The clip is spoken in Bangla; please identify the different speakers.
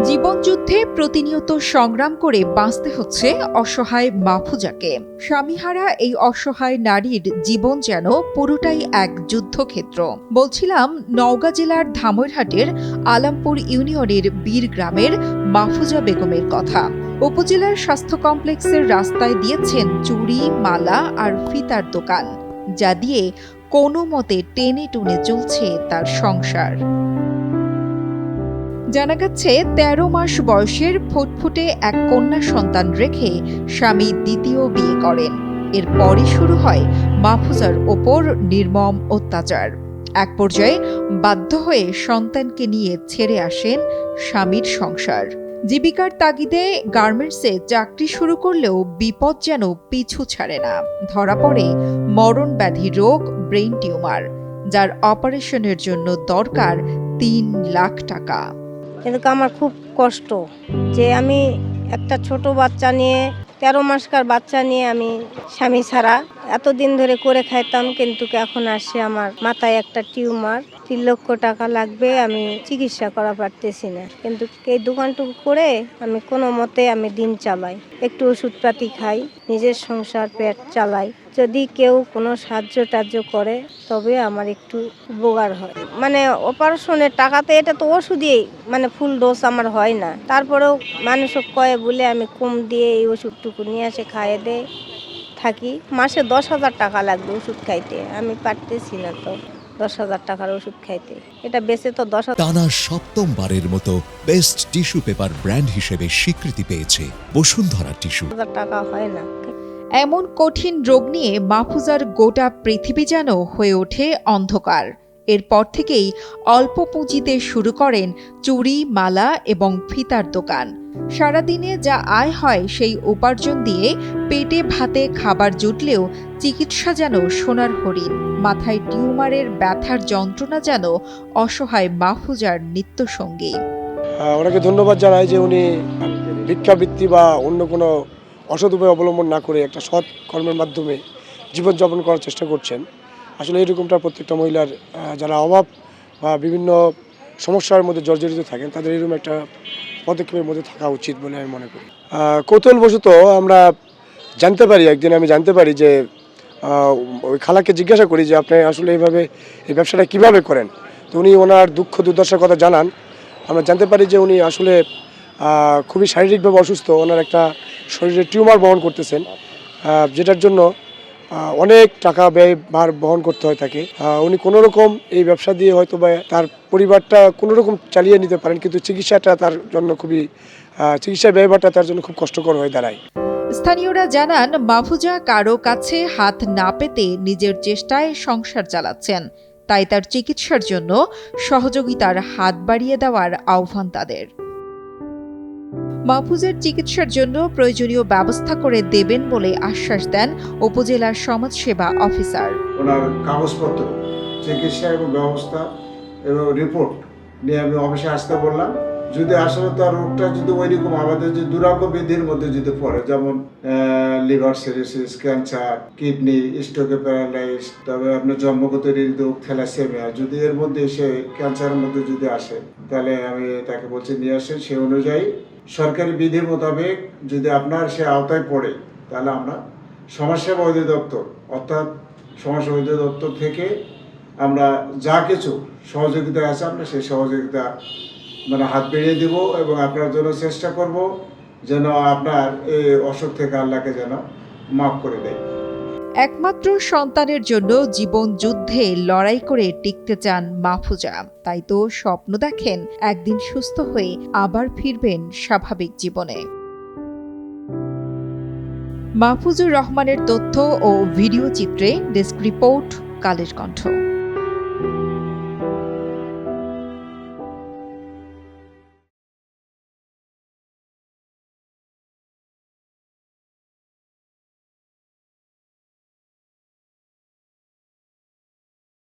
Speaker 1: জীবনযুদ্ধে প্রতিনিয়ত সংগ্রাম করে বাঁচতে হচ্ছে অসহায় মাহফুজাকে। স্বামীহারা এই অসহায় নারীর জীবন যেন পুরোটাই এক যুদ্ধক্ষেত্র। বলছিলাম নওগাঁ জেলার ধামইরহাটের আলামপুর ইউনিয়নের বীর গ্রামের মাহফুজা বেগমের কথা। উপজেলার স্বাস্থ্য কমপ্লেক্সের রাস্তায় দিয়েছেন চুড়ি, মালা আর ফিতার দোকান, যা দিয়ে কোনো মতে টেনে টুনে চলছে তার সংসার। জানা গেছে ১৩ মাস বয়সের ফুটফুটে এক কন্যা সন্তান রেখে স্বামী দ্বিতীয় বিয়ে করেন। এরপরই শুরু হয় মাহফুজার ওপর নির্মম অত্যাচার। এক পর্যায়ে বাধ্য হয়ে সন্তানকে নিয়ে ছেড়ে আসেন স্বামীর সংসার। জীবিকার তাগিদে গার্মেন্টসে চাকরি শুরু করলেও বিপদ যেন পিছু ছাড়ে না। ধরা পড়ে মরণ ব্যাধি রোগ ব্রেইন টিউমার, যার অপারেশনের জন্য দরকার ৩ লাখ টাকা।
Speaker 2: কিন্তু আমার খুব কষ্ট যে আমি একটা ছোট বাচ্চা নিয়ে ১৩ মাসকার বাচ্চা নিয়ে আমি স্বামী ছাড়া এতদিন ধরে করে খাইতাম, কিন্তু এখন আসে আমার মাথায় একটা টিউমার, ৩ লক্ষ টাকা লাগবে, আমি চিকিৎসা করা পারতেছি না। কিন্তু এই দোকানটুকু করে আমি কোনো মতে আমি দিন চালাই, একটু ওষুধপাতি খাই, নিজের সংসার পেট চালাই। যদি কেউ কোনো সাহায্য করে তবে আমার একটু উপকার হয়। মানে অপারেশনের টাকাতে এটা তো ওষুধই, মানে ফুল ডোজ আমার হয় না। তারপরেও মানুষ কয়ে বলে আমি কম দিয়ে এই ওষুধটুকু নিয়ে এসে খাইয়ে দেয় থাকি। মাসে ১০,০০০ টাকা লাগবে ওষুধ খাইতে, আমি পারতেছি না তো ১০,০০০ টাকার ওষুধ খাইতে। এটা বেঁচে তো ১০,০০০।
Speaker 3: টানা সপ্তমবারের মতো বেস্ট টিস্যু পেপার ব্র্যান্ড হিসেবে স্বীকৃতি পেয়েছে বসুন্ধরা টিস্যু।
Speaker 2: টাকা হয় না।
Speaker 1: এমন কঠিন রোগ নিয়ে মাহফুজার গোটা পৃথিবী যেন হয়ে ওঠে অন্ধকার। এরপর থেকেই অল্প পুঁজিতে শুরু করেন চুড়ি, মালা এবং ফিতার দোকান। সারাদিনে যা আয় হয় সেই উপার্জন দিয়ে পেটে ভাতে খাবার জুটলেও চিকিৎসা যেন সোনার হরিণ। মাথায় টিউমারের ব্যথার যন্ত্রণা যেন অসহায় মাহফুজার নিত্যসঙ্গী।
Speaker 4: ওনাকে ধন্যবাদ জানাই যে উনি ভিক্ষাবৃত্তি বা অন্য কোনো অসৎ উপায় অবলম্বন না করে একটা সৎ কর্মের মাধ্যমে জীবনযাপন করার চেষ্টা করছেন। আসলে এরকমটা প্রত্যেকটা মহিলার যারা অভাব বা বিভিন্ন সমস্যার মধ্যে জর্জরিত থাকেন তাদের এরকম একটা পদক্ষেপের মধ্যে থাকা উচিত বলে আমি মনে করি। কৌতূহলবশত আমরা একদিন আমি জানতে পারি যে ওই খালাকে জিজ্ঞাসা করি যে আপনি আসলে এইভাবে এই ব্যবসাটা কিভাবে করেন। তো উনি ওনার দুঃখ দুর্দশার কথা জানান। আমরা জানতে পারি যে উনি আসলে খুবই শারীরিকভাবে অসুস্থ, ওনার একটা শরীরে টিউমার বহন করতেছেন, যেটার জন্য অনেক টাকা ব্যয়ভার বহন করতে হয় তাকে। উনি কোনো রকম এই ব্যবসা দিয়ে হয়তো বা তার পরিবারটা কোনো রকম চালিয়ে নিতে পারেন, কিন্তু চিকিৎসা ব্যয়ভারটা তার জন্য খুব কষ্টকর হয়ে দাঁড়ায়।
Speaker 1: স্থানীয়রা জানান মাহফুজা কারো কাছে হাত না পেতে নিজের চেষ্টায় সংসার চালাচ্ছেন, তাই তার চিকিৎসার জন্য সহযোগিতার হাত বাড়িয়ে দেওয়ার আহ্বান তাদের। মাহফুজের চিকিৎসার জন্য প্রয়োজনীয় ব্যবস্থা করে দেবেন বলে আশ্বাস দেন উপজেলার সমাজসেবা অফিসার।
Speaker 5: ওনার কাগজপত্র, চিকিৎসা এবং ব্যবস্থা এবং রিপোর্ট নিয়ে আমি অফিসে আসতে বললাম। যদি আসলে তার রোগটা যদি ওইরকম আমাদের যে দুরারোগ্য বিধির মধ্যে যদি পড়ে, যেমন লিভার সিরোসিস, ক্যান্সার, কিডনি স্ট্রোকে প্যারালাইজ, তবে আপনার জন্মগত হৃদরোগ, থ্যালাসেমিয়া, যদি এর মধ্যে এসে ক্যান্সারের মধ্যে যদি আসে তাহলে আমি তাকে বলছি নিয়ে আসেন। সে অনুযায়ী সরকারি বিধি মোতাবেক যদি আপনার সে আওতায় পড়ে তাহলে আমরা সমাজসেবা অধিদপ্তর অর্থাৎ সমাজসেবা অধিদপ্তর থেকে আমরা যা কিছু সহযোগিতা আছে আমরা সেই সহযোগিতা হাত বেড়িয়ে দেব এবং আপনার জন্য চেষ্টা করব যেন আপনার এই অসুখ থেকে আল্লাহকে যেন মাফ করে দেয়।
Speaker 1: একমাত্র সন্তানের জন্য জীবন যুদ্ধে লড়াই করে টিকতে চান মাহফুজা। তাই তো স্বপ্ন দেখেন একদিন সুস্থ হয়ে আবার ফিরবেন স্বাভাবিক জীবনে। মাহফুজুর রহমানের তথ্য ও ভিডিও চিত্রে ডেস্ক রিপোর্ট, কালের কণ্ঠ।